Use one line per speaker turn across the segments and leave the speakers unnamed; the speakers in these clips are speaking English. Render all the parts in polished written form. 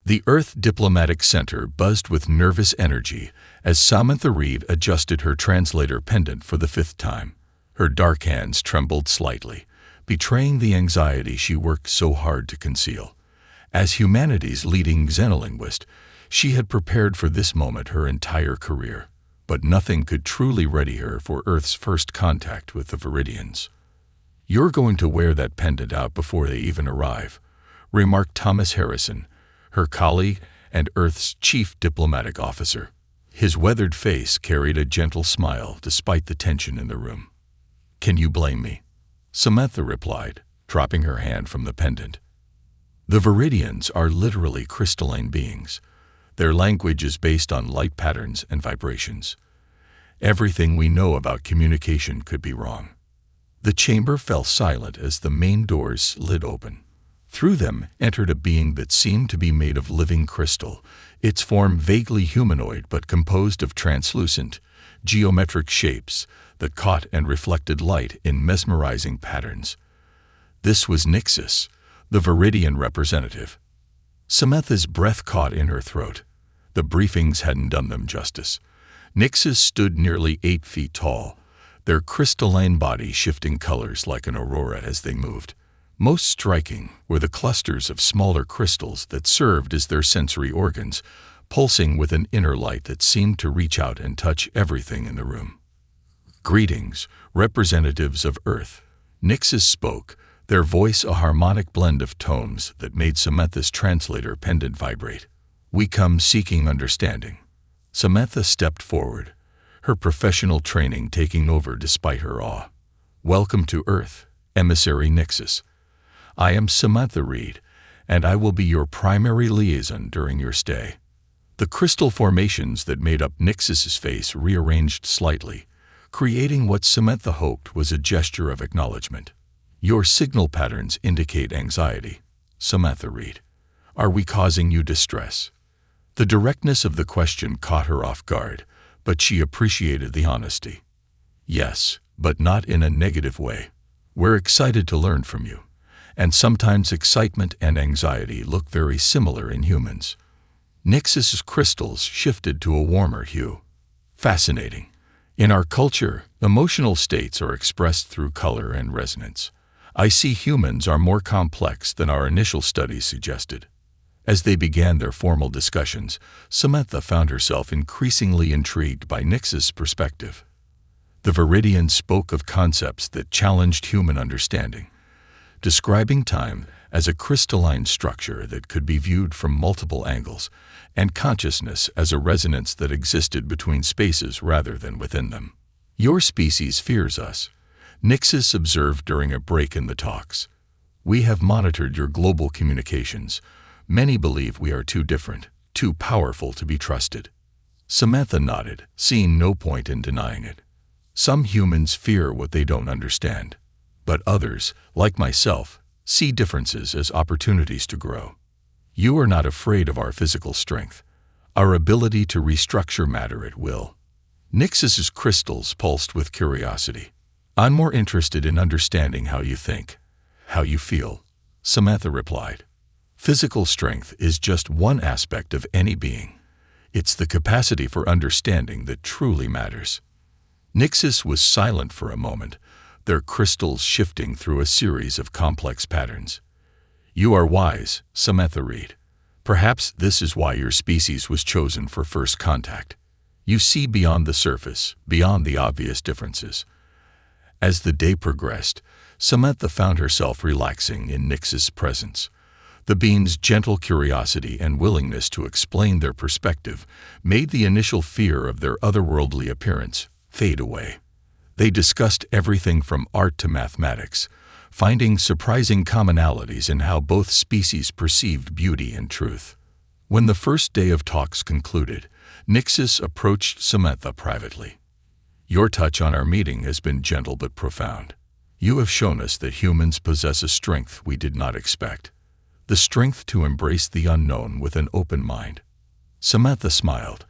The Earth Diplomatic Center buzzed with nervous energy as Samantha Reed adjusted her translator pendant for the 5th time. Her dark hands trembled slightly, betraying the anxiety she worked so hard to conceal. As humanity's leading xenolinguist, she had prepared for this moment her entire career, but nothing could truly ready her for Earth's first contact with the Viridians. "You're going to wear that pendant out before they even arrive," remarked Thomas Harrison, her colleague and Earth's chief diplomatic officer. His weathered face carried a gentle smile despite the tension in the room. "Can you blame me?" Samantha replied, dropping her hand from the pendant. "The Viridians are literally crystalline beings. Their language is based on light patterns and vibrations. Everything we know about communication could be wrong." The chamber fell silent as the main doors slid open. Through them entered a being that seemed to be made of living crystal, its form vaguely humanoid but composed of translucent, geometric shapes that caught and reflected light in mesmerizing patterns. This was Nixis, the Viridian representative. Samantha's breath caught in her throat. The briefings hadn't done them justice. Nixis stood nearly 8 feet tall, their crystalline body shifting colors like an aurora as they moved. Most striking were the clusters of smaller crystals that served as their sensory organs, pulsing with an inner light that seemed to reach out and touch everything in the room. "Greetings, representatives of Earth," Nixis spoke, their voice a harmonic blend of tones that made Samantha's translator pendant vibrate. "We come seeking understanding." Samantha stepped forward, her professional training taking over despite her awe. "Welcome to Earth, Emissary Nixis. I am Samantha Reed, and I will be your primary liaison during your stay." The crystal formations that made up Nixis's face rearranged slightly, creating what Samantha hoped was a gesture of acknowledgement. "Your signal patterns indicate anxiety, Samantha Reed. Are we causing you distress?" The directness of the question caught her off guard, but she appreciated the honesty. "Yes, but not in a negative way. We're excited to learn from you, and sometimes excitement and anxiety look very similar in humans." Nixis's crystals shifted to a warmer hue. "Fascinating. In our culture, emotional states are expressed through color and resonance. I see humans are more complex than our initial studies suggested." As they began their formal discussions, Samantha found herself increasingly intrigued by Nixis's perspective. The Viridians spoke of concepts that challenged human understanding, describing time as a crystalline structure that could be viewed from multiple angles, and consciousness as a resonance that existed between spaces rather than within them. "Your species fears us," Nixis observed during a break in the talks. "We have monitored your global communications. Many believe we are too different, too powerful to be trusted." Samantha nodded, seeing no point in denying it. "Some humans fear what they don't understand, but others, like myself, see differences as opportunities to grow. You are not afraid of our physical strength, our ability to restructure matter at will." Nixis's crystals pulsed with curiosity. "I'm more interested in understanding how you think, how you feel," Samantha replied. "Physical strength is just one aspect of any being. It's the capacity for understanding that truly matters." Nixis was silent for a moment, their crystals shifting through a series of complex patterns. "You are wise, Samantha Reed. Perhaps this is why your species was chosen for first contact. You see beyond the surface, beyond the obvious differences." As the day progressed, Samantha found herself relaxing in Nixis's presence. The being's gentle curiosity and willingness to explain their perspective made the initial fear of their otherworldly appearance fade away. They discussed everything from art to mathematics, finding surprising commonalities in how both species perceived beauty and truth. When the first day of talks concluded, Nixis approached Samantha privately. "Your touch on our meeting has been gentle but profound. You have shown us that humans possess a strength we did not expect. The strength to embrace the unknown with an open mind." Samantha smiled,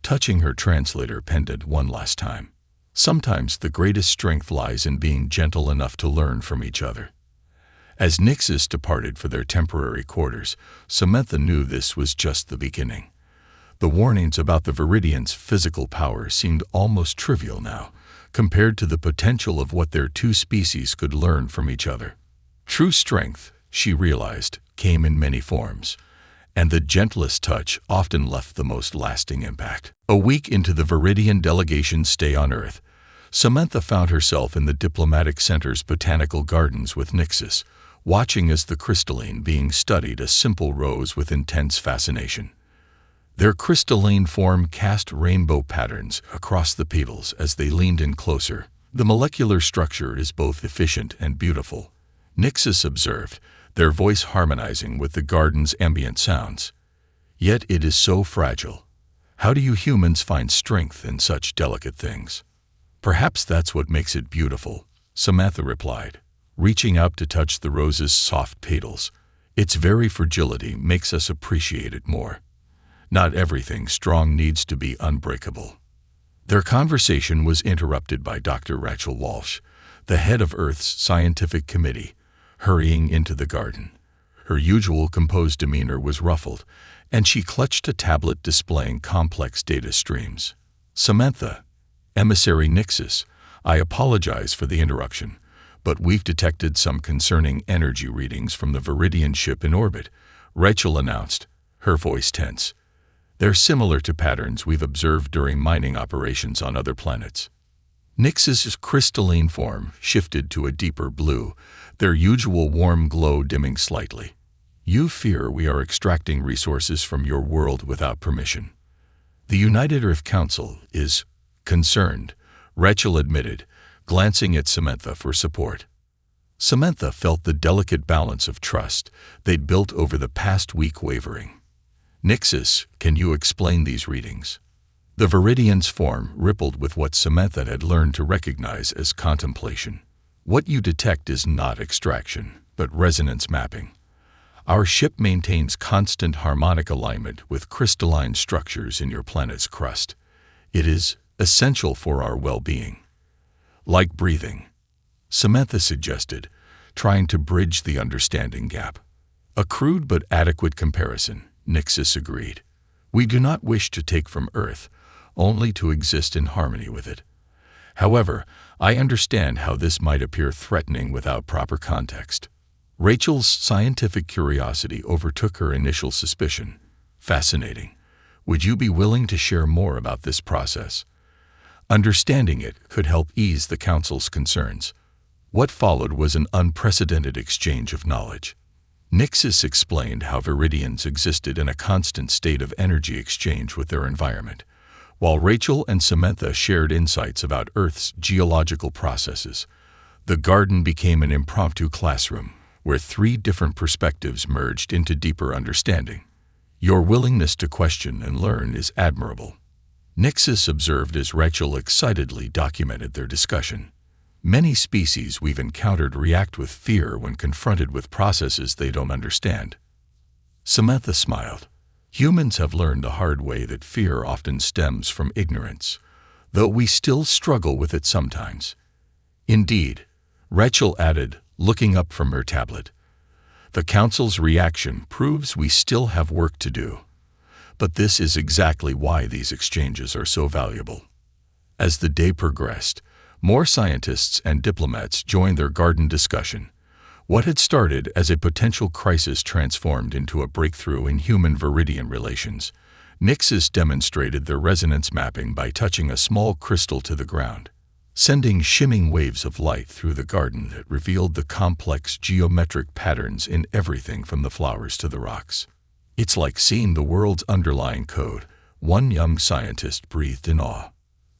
touching her translator pendant one last time. Sometimes the greatest strength lies in being gentle enough to learn from each other. As Nixus departed for their temporary quarters, Samantha knew this was just the beginning. The warnings about the Viridians' physical power seemed almost trivial now, compared to the potential of what their two species could learn from each other. True strength, she realized, came in many forms, and the gentlest touch often left the most lasting impact. A week into the Viridian delegation's stay on Earth, Samantha found herself in the Diplomatic Center's botanical gardens with Nixus, watching as the crystalline being studied a simple rose with intense fascination. Their crystalline form cast rainbow patterns across the petals as they leaned in closer. The molecular structure is both efficient and beautiful, Nixus observed, their voice harmonizing with the garden's ambient sounds. Yet it is so fragile. How do you humans find strength in such delicate things? Perhaps that's what makes it beautiful, Samantha replied, reaching out to touch the rose's soft petals. Its very fragility makes us appreciate it more. Not everything strong needs to be unbreakable. Their conversation was interrupted by Dr. Rachel Walsh, the head of Earth's scientific committee, hurrying into the garden. Her usual composed demeanor was ruffled, and she clutched a tablet displaying complex data streams. Samantha, Emissary Nixus, I apologize for the interruption, but we've detected some concerning energy readings from the Viridian ship in orbit, Rachel announced, her voice tense. They're similar to patterns we've observed during mining operations on other planets. Nixus's crystalline form shifted to a deeper blue, their usual warm glow dimming slightly. You fear we are extracting resources from your world without permission. The United Earth Council is concerned, Rachel admitted, glancing at Samantha for support. Samantha felt the delicate balance of trust they'd built over the past week wavering. Nixus, can you explain these readings? The Viridian's form rippled with what Samantha had learned to recognize as contemplation. What you detect is not extraction, but resonance mapping. Our ship maintains constant harmonic alignment with crystalline structures in your planet's crust. It is essential for our well-being. Like breathing, Samantha suggested, trying to bridge the understanding gap. A crude but adequate comparison, Nixus agreed. We do not wish to take from Earth, only to exist in harmony with it. However, I understand how this might appear threatening without proper context. Rachel's scientific curiosity overtook her initial suspicion. Fascinating. Would you be willing to share more about this process? Understanding it could help ease the Council's concerns. What followed was an unprecedented exchange of knowledge. Nixus explained how Viridians existed in a constant state of energy exchange with their environment, while Rachel and Samantha shared insights about Earth's geological processes. The garden became an impromptu classroom, where three different perspectives merged into deeper understanding. Your willingness to question and learn is admirable, Nixus observed as Rachel excitedly documented their discussion. Many species we've encountered react with fear when confronted with processes they don't understand. Samantha smiled. Humans have learned the hard way that fear often stems from ignorance, though we still struggle with it sometimes. Indeed, Rachel added, looking up from her tablet. The Council's reaction proves we still have work to do. But this is exactly why these exchanges are so valuable. As the day progressed, more scientists and diplomats joined their garden discussion. What had started as a potential crisis transformed into a breakthrough in human-Viridian relations. Nixus demonstrated their resonance mapping by touching a small crystal to the ground, sending shimming waves of light through the garden that revealed the complex geometric patterns in everything from the flowers to the rocks. It's like seeing the world's underlying code, one young scientist breathed in awe.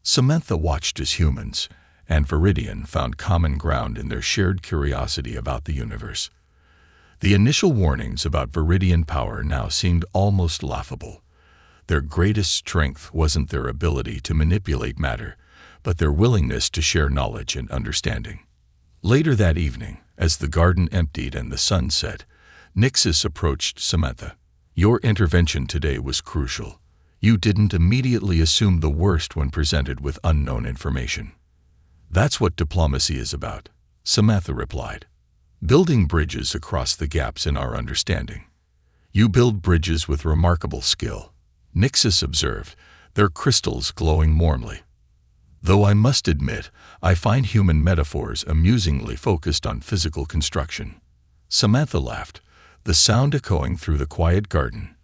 Samantha watched as humans and Viridian found common ground in their shared curiosity about the universe. The initial warnings about Viridian power now seemed almost laughable. Their greatest strength wasn't their ability to manipulate matter, but their willingness to share knowledge and understanding. Later that evening, as the garden emptied and the sun set, Nixus approached Samantha. Your intervention today was crucial. You didn't immediately assume the worst when presented with unknown information. That's what diplomacy is about, Samantha replied. building bridges across the gaps in our understanding. You build bridges with remarkable skill, Nixis observed, their crystals glowing warmly. Though I must admit, I find human metaphors amusingly focused on physical construction. Samantha laughed, the sound echoing through the quiet garden.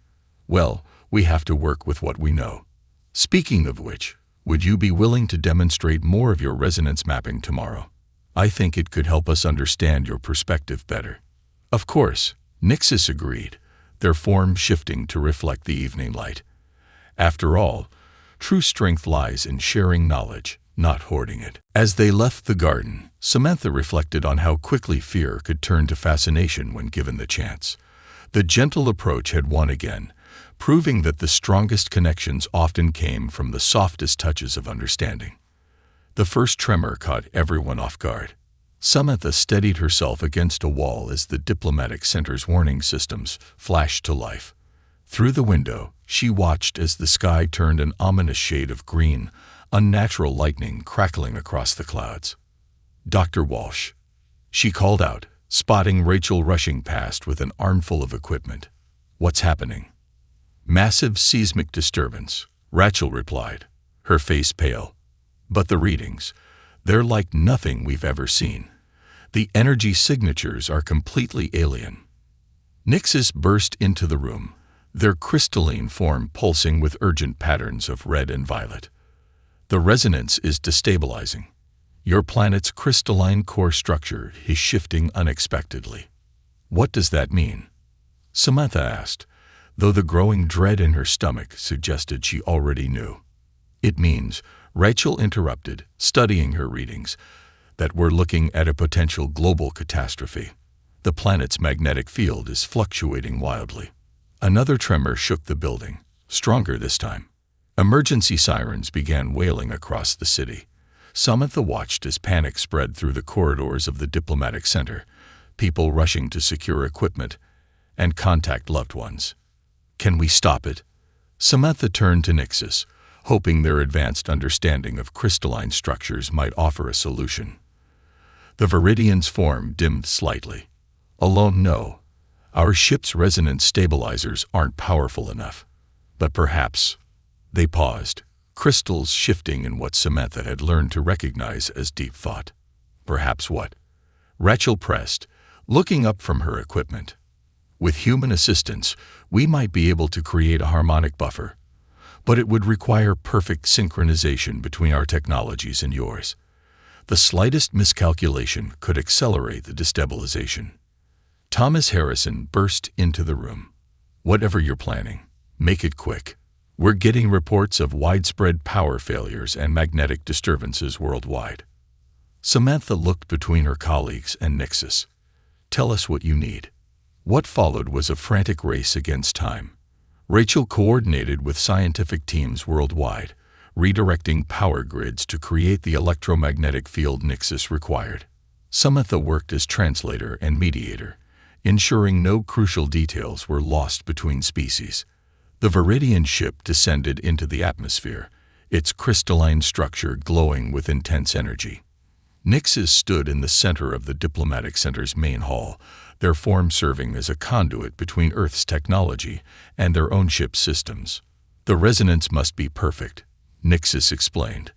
Well, we have to work with what we know. Speaking of which, would you be willing to demonstrate more of your resonance mapping tomorrow? I think it could help us understand your perspective better. Of course, Nixis agreed, their form shifting to reflect the evening light. After all, true strength lies in sharing knowledge, not hoarding it. As they left the garden, Samantha reflected on how quickly fear could turn to fascination when given the chance. The gentle approach had won again, proving that the strongest connections often came from the softest touches of understanding. The first tremor caught everyone off guard. Samantha steadied herself against a wall as the diplomatic center's warning systems flashed to life. Through the window, she watched as the sky turned an ominous shade of green, unnatural lightning crackling across the clouds. "Dr. Walsh," she called out, spotting Rachel rushing past with an armful of equipment. "What's happening?" "Massive seismic disturbance," Rachel replied, her face pale. "But the readings, they're like nothing we've ever seen. The energy signatures are completely alien." Nixis burst into the room, their crystalline form pulsing with urgent patterns of red and violet. "The resonance is destabilizing. Your planet's crystalline core structure is shifting unexpectedly." "What does that mean?" Samantha asked, though the growing dread in her stomach suggested she already knew. "It means," Rachel interrupted, studying her readings, "that we're looking at a potential global catastrophe. The planet's magnetic field is fluctuating wildly." Another tremor shook the building, stronger this time. Emergency sirens began wailing across the city. Samantha watched as panic spread through the corridors of the diplomatic center, people rushing to secure equipment and contact loved ones. "Can we stop it?" Samantha turned to Nixis, hoping their advanced understanding of crystalline structures might offer a solution. The Viridian's form dimmed slightly. "Alone, no. Our ship's resonance stabilizers aren't powerful enough. But perhaps—" They paused, crystals shifting in what Samantha had learned to recognize as deep thought. "Perhaps what?" Rachel pressed, looking up from her equipment. "With human assistance, we might be able to create a harmonic buffer. But it would require perfect synchronization between our technologies and yours. The slightest miscalculation could accelerate the destabilization." Thomas Harrison burst into the room. "Whatever you're planning, make it quick. We're getting reports of widespread power failures and magnetic disturbances worldwide." Samantha looked between her colleagues and Nixis. "Tell us what you need." What followed was a frantic race against time. Rachel coordinated with scientific teams worldwide, redirecting power grids to create the electromagnetic field Nixis required. Samantha worked as translator and mediator, ensuring no crucial details were lost between species. The Viridian ship descended into the atmosphere, its crystalline structure glowing with intense energy. Nixis stood in the center of the diplomatic center's main hall, their form serving as a conduit between Earth's technology and their own ship's systems. "The resonance must be perfect," Nixis explained,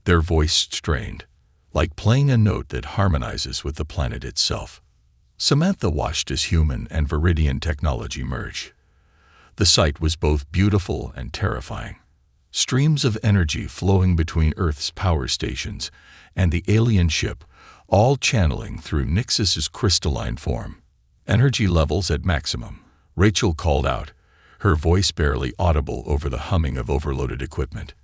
their voice strained, like playing a note that harmonizes with the planet itself. Samantha watched as human and Viridian technology merged. The sight was both beautiful and terrifying. Streams of energy flowing between Earth's power stations and the alien ship, all channeling through Nixis's crystalline form. "Energy levels at maximum," Rachel called out, her voice barely audible over the humming of overloaded equipment.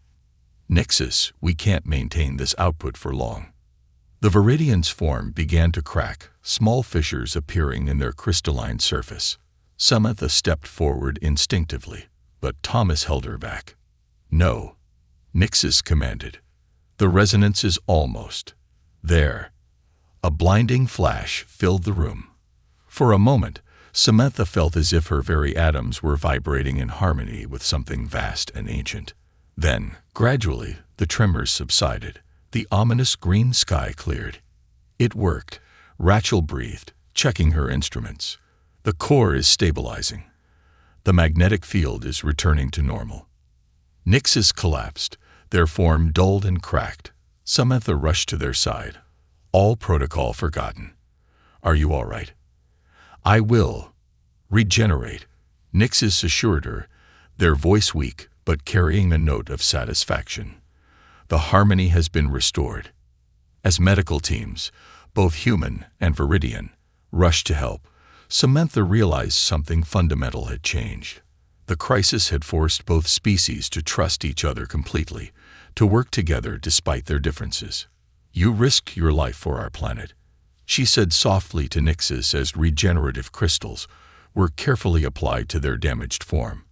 "Nixis, we can't maintain this output for long." The Viridian's form began to crack, small fissures appearing in their crystalline surface. Samantha stepped forward instinctively, but Thomas held her back. "No," Nixis commanded. "The resonance is almost there." A blinding flash filled the room. For a moment, Samantha felt as if her very atoms were vibrating in harmony with something vast and ancient. Then, gradually, the tremors subsided. The ominous green sky cleared. "It worked," Rachel breathed, checking her instruments. The core is stabilizing. The magnetic field is returning to normal. Nixis collapsed, their form dulled and cracked. Samantha rushed to their side. All protocol forgotten. Are you all right? I will regenerate, Nixis assured her, their voice weak but carrying a note of satisfaction. The harmony has been restored. As medical teams, both human and Viridian, rushed to help, Samantha realized something fundamental had changed. The crisis had forced both species to trust each other completely, to work together despite their differences. You risked your life for our planet, she said softly to Nixis as regenerative crystals were carefully applied to their damaged form.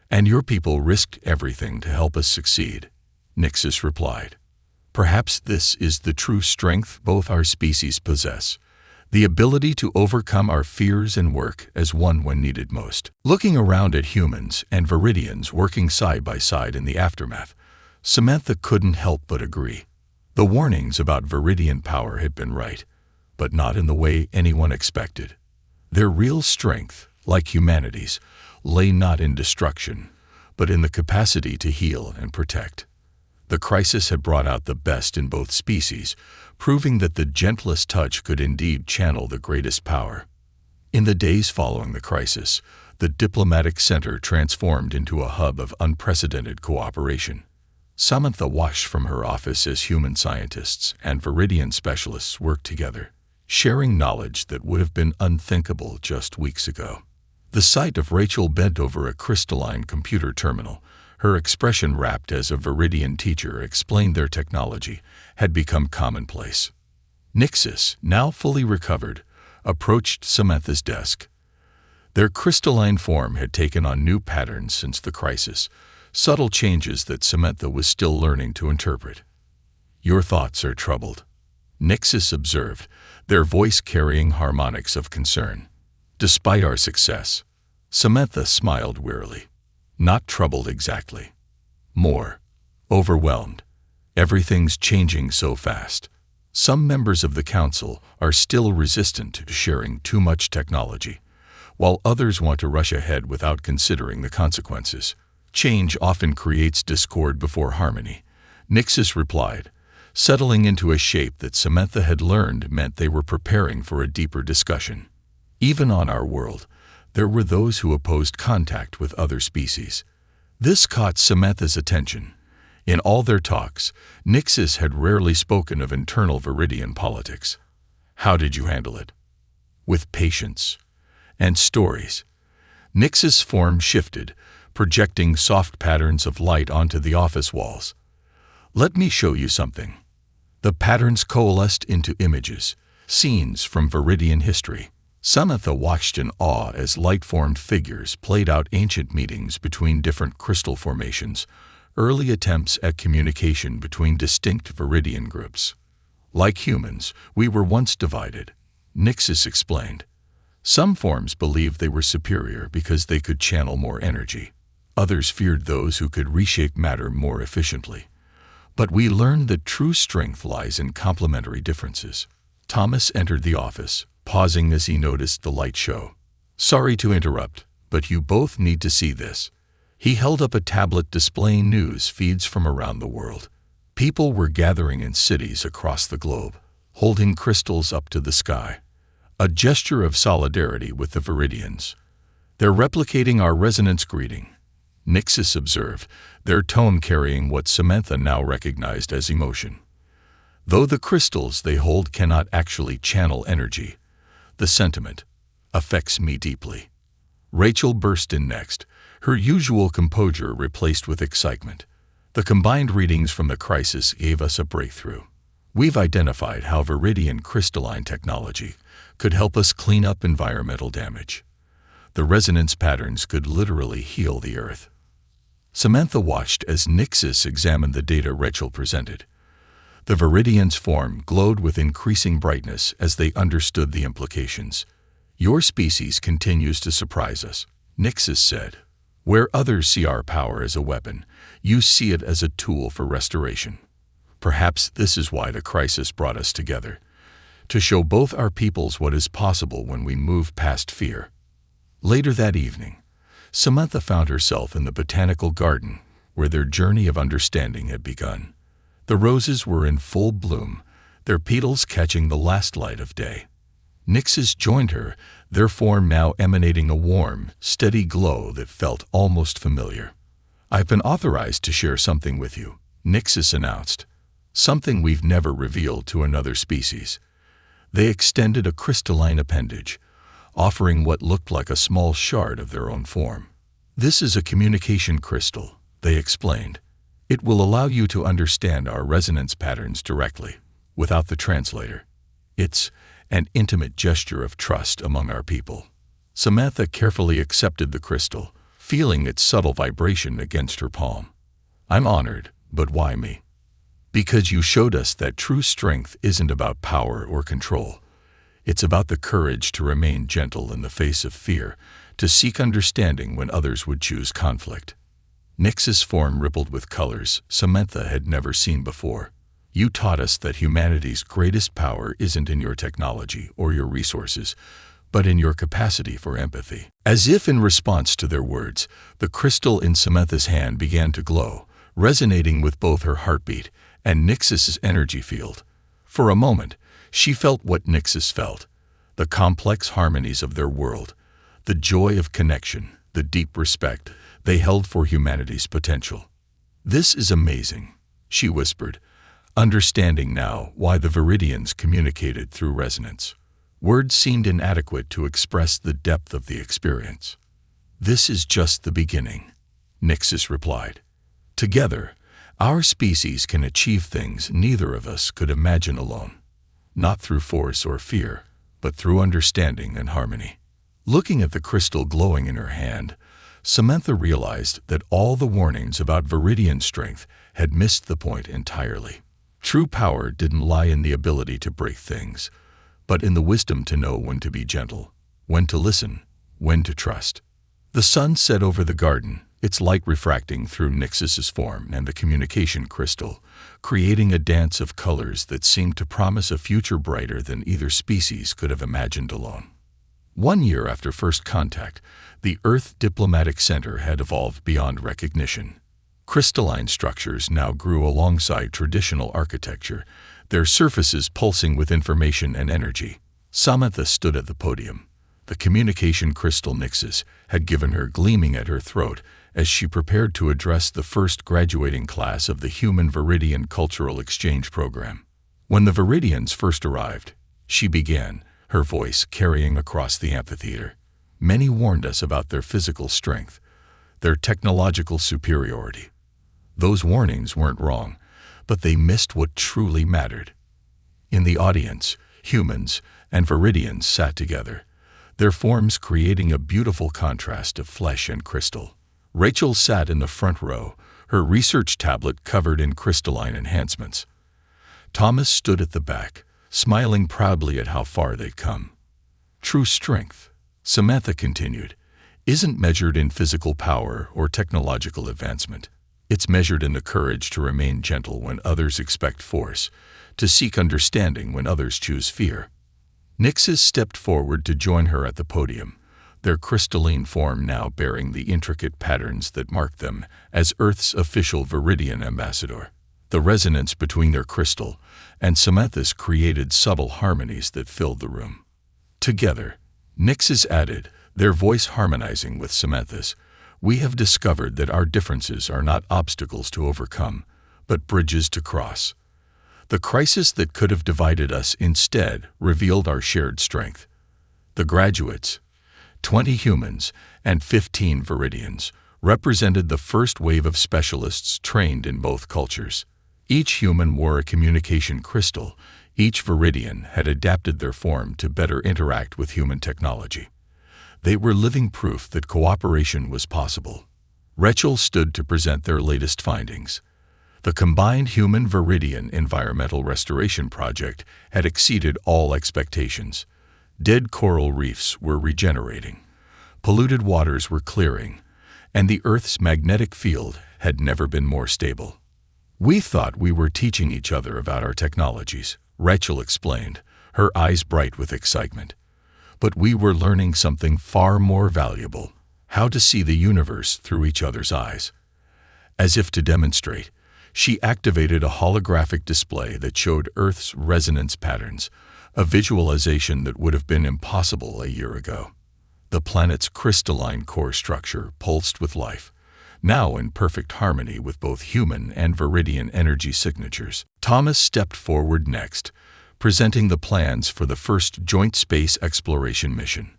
And your people risked everything to help us succeed, Nixis replied. Perhaps this is the true strength both our species possess, the ability to overcome our fears and work as one when needed most. Looking around at humans and Viridians working side by side in the aftermath, Samantha couldn't help but agree. The warnings about Viridian power had been right, but not in the way anyone expected. Their real strength, like humanity's, lay not in destruction, but in the capacity to heal and protect. The crisis had brought out the best in both species, proving that the gentlest touch could indeed channel the greatest power. In the days following the crisis, the diplomatic center transformed into a hub of unprecedented cooperation. Samantha watched from her office as human scientists and Viridian specialists worked together, sharing knowledge that would have been unthinkable just weeks ago. The sight of Rachel bent over a crystalline computer terminal, her expression rapt as a Viridian teacher explained their technology, had become commonplace. Nixis, now fully recovered, approached Samantha's desk. Their crystalline form had taken on new patterns since the crisis, subtle changes that Samantha was still learning to interpret. Your thoughts are troubled, Nixis observed, their voice carrying harmonics of concern. Despite our success, Samantha smiled wearily. Not troubled exactly. More overwhelmed. Everything's changing so fast. Some members of the council are still resistant to sharing too much technology, while others want to rush ahead without considering the consequences. Change often creates discord before harmony, Nixis replied, settling into a shape that Samantha had learned meant they were preparing for a deeper discussion. Even on our world, there were those who opposed contact with other species. This caught Samantha's attention. In all their talks, Nixis had rarely spoken of internal Viridian politics. How did you handle it? With patience and stories. Nixis' form shifted, projecting soft patterns of light onto the office walls. Let me show you something. The patterns coalesced into images, scenes from Viridian history. Samantha watched in awe as light-formed figures played out ancient meetings between different crystal formations, early attempts at communication between distinct Viridian groups. Like humans, we were once divided, Nixis explained. Some forms believed they were superior because they could channel more energy. Others feared those who could reshape matter more efficiently. But we learned that true strength lies in complementary differences. Thomas entered the office, pausing as he noticed the light show. Sorry to interrupt, but you both need to see this. He held up a tablet displaying news feeds from around the world. People were gathering in cities across the globe, holding crystals up to the sky, a gesture of solidarity with the Viridians. They're replicating our resonance greeting, Nixis observed, their tone carrying what Samantha now recognized as emotion. Though the crystals they hold cannot actually channel energy, the sentiment affects me deeply. Rachel burst in next, her usual composure replaced with excitement. The combined readings from the crisis gave us a breakthrough. We've identified how Viridian crystalline technology could help us clean up environmental damage. The resonance patterns could literally heal the Earth. Samantha watched as Nixis examined the data Rachel presented. The Viridians' form glowed with increasing brightness as they understood the implications. Your species continues to surprise us, Nixis said. Where others see our power as a weapon, you see it as a tool for restoration. Perhaps this is why the crisis brought us together, to show both our peoples what is possible when we move past fear. Later that evening, Samantha found herself in the botanical garden where their journey of understanding had begun. The roses were in full bloom, their petals catching the last light of day. Nixes joined her, their form now emanating a warm, steady glow that felt almost familiar. "I've been authorized to share something with you," Nixes announced. "Something we've never revealed to another species." They extended a crystalline appendage, offering what looked like a small shard of their own form. "This is a communication crystal," they explained. "It will allow you to understand our resonance patterns directly, without the translator. It's an intimate gesture of trust among our people." Samantha carefully accepted the crystal, feeling its subtle vibration against her palm. "I'm honored, but why me?" "Because you showed us that true strength isn't about power or control. It's about the courage to remain gentle in the face of fear, to seek understanding when others would choose conflict." Nix's form rippled with colors Samantha had never seen before. "You taught us that humanity's greatest power isn't in your technology or your resources, but in your capacity for empathy." As if in response to their words, the crystal in Samantha's hand began to glow, resonating with both her heartbeat and Nix's energy field. For a moment, she felt what Nixis felt, the complex harmonies of their world, the joy of connection, the deep respect they held for humanity's potential. "This is amazing," she whispered, understanding now why the Viridians communicated through resonance. Words seemed inadequate to express the depth of the experience. "This is just the beginning," Nixis replied. "Together, our species can achieve things neither of us could imagine alone. Not through force or fear, but through understanding and harmony." Looking at the crystal glowing in her hand, Samantha realized that all the warnings about Viridian strength had missed the point entirely. True power didn't lie in the ability to break things, but in the wisdom to know when to be gentle, when to listen, when to trust. The sun set over the garden, its light refracting through Nixis's form and the communication crystal, creating a dance of colors that seemed to promise a future brighter than either species could have imagined alone. 1 year after first contact, the Earth Diplomatic Center had evolved beyond recognition. Crystalline structures now grew alongside traditional architecture, their surfaces pulsing with information and energy. Samantha stood at the podium. The communication crystal Nixis had given her gleaming at her throat as she prepared to address the first graduating class of the Human Viridian Cultural Exchange Program. When the Viridians first arrived, she began, her voice carrying across the amphitheater. "Many warned us about their physical strength, their technological superiority. Those warnings weren't wrong, but they missed what truly mattered." In the audience, humans and Viridians sat together, their forms creating a beautiful contrast of flesh and crystal. Rachel sat in the front row, her research tablet covered in crystalline enhancements. Thomas stood at the back, smiling proudly at how far they'd come. "True strength," Samantha continued, "isn't measured in physical power or technological advancement. It's measured in the courage to remain gentle when others expect force, to seek understanding when others choose fear." Nixis stepped forward to join her at the podium, their crystalline form now bearing the intricate patterns that marked them as Earth's official Viridian ambassador. The resonance between their crystal and Samantha's created subtle harmonies that filled the room. Together, Nixis added, their voice harmonizing with Samantha's, "We have discovered that our differences are not obstacles to overcome, but bridges to cross. The crisis that could have divided us instead revealed our shared strength." The graduates, 20 humans and 15 Viridians, represented the first wave of specialists trained in both cultures. Each human wore a communication crystal. Each Viridian had adapted their form to better interact with human technology. They were living proof that cooperation was possible. Rachel stood to present their latest findings. The combined Human Viridian Environmental Restoration Project had exceeded all expectations. Dead coral reefs were regenerating, polluted waters were clearing, and the Earth's magnetic field had never been more stable. "We thought we were teaching each other about our technologies," Rachel explained, her eyes bright with excitement. But we were learning something far more valuable: how to see the universe through each other's eyes. As if to demonstrate, she activated a holographic display that showed Earth's resonance patterns, a visualization that would have been impossible a year ago. The planet's crystalline core structure pulsed with life, now in perfect harmony with both human and Viridian energy signatures. Thomas stepped forward next, presenting the plans for the first joint space exploration mission.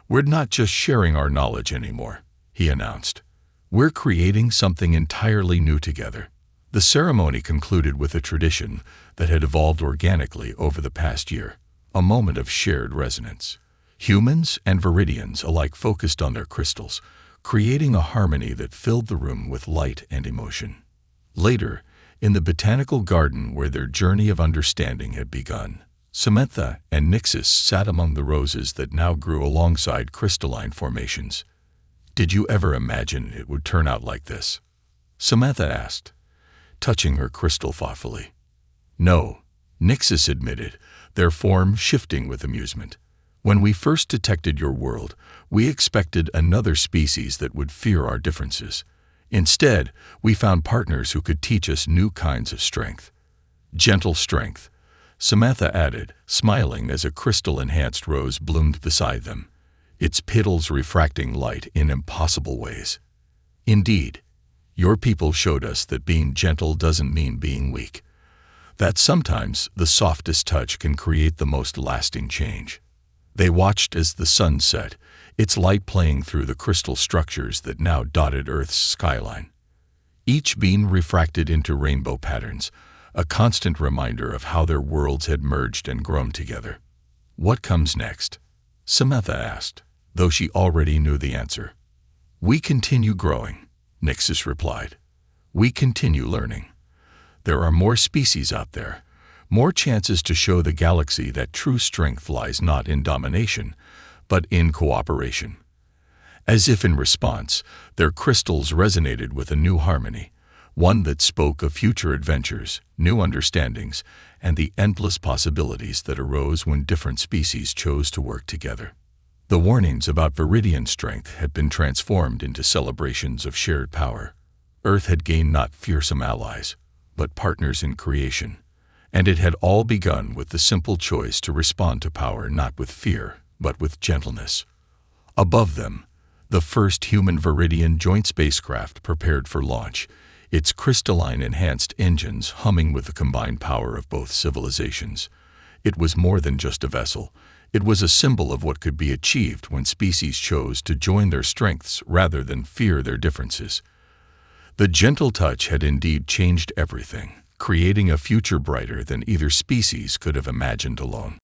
"We're not just sharing our knowledge anymore," he announced. "We're creating something entirely new together." The ceremony concluded with a tradition that had evolved organically over the past year, a moment of shared resonance. Humans and Viridians alike focused on their crystals, creating a harmony that filled the room with light and emotion. Later, in the botanical garden where their journey of understanding had begun, Samantha and Nixis sat among the roses that now grew alongside crystalline formations. "Did you ever imagine it would turn out like this?" Samantha asked, touching her crystal thoughtfully. "No," Nixis admitted, their form shifting with amusement. "When we first detected your world, we expected another species that would fear our differences. Instead, we found partners who could teach us new kinds of strength." "Gentle strength," Samantha added, smiling as a crystal-enhanced rose bloomed beside them, its petals refracting light in impossible ways. "Indeed, your people showed us that being gentle doesn't mean being weak, that sometimes the softest touch can create the most lasting change." They watched as the sun set, its light playing through the crystal structures that now dotted Earth's skyline. Each beam refracted into rainbow patterns, a constant reminder of how their worlds had merged and grown together. "What comes next?" Samantha asked, though she already knew the answer. "We continue growing," Nixis replied. "We continue learning. There are more species out there, more chances to show the galaxy that true strength lies not in domination, but in cooperation." As if in response, their crystals resonated with a new harmony, one that spoke of future adventures, new understandings, and the endless possibilities that arose when different species chose to work together. The warnings about Viridian strength had been transformed into celebrations of shared power. Earth had gained not fearsome allies, but partners in creation, and it had all begun with the simple choice to respond to power not with fear, but with gentleness. Above them, the first human Viridian joint spacecraft prepared for launch, its crystalline-enhanced engines humming with the combined power of both civilizations. It was more than just a vessel. It was a symbol of what could be achieved when species chose to join their strengths rather than fear their differences. The gentle touch had indeed changed everything, creating a future brighter than either species could have imagined alone.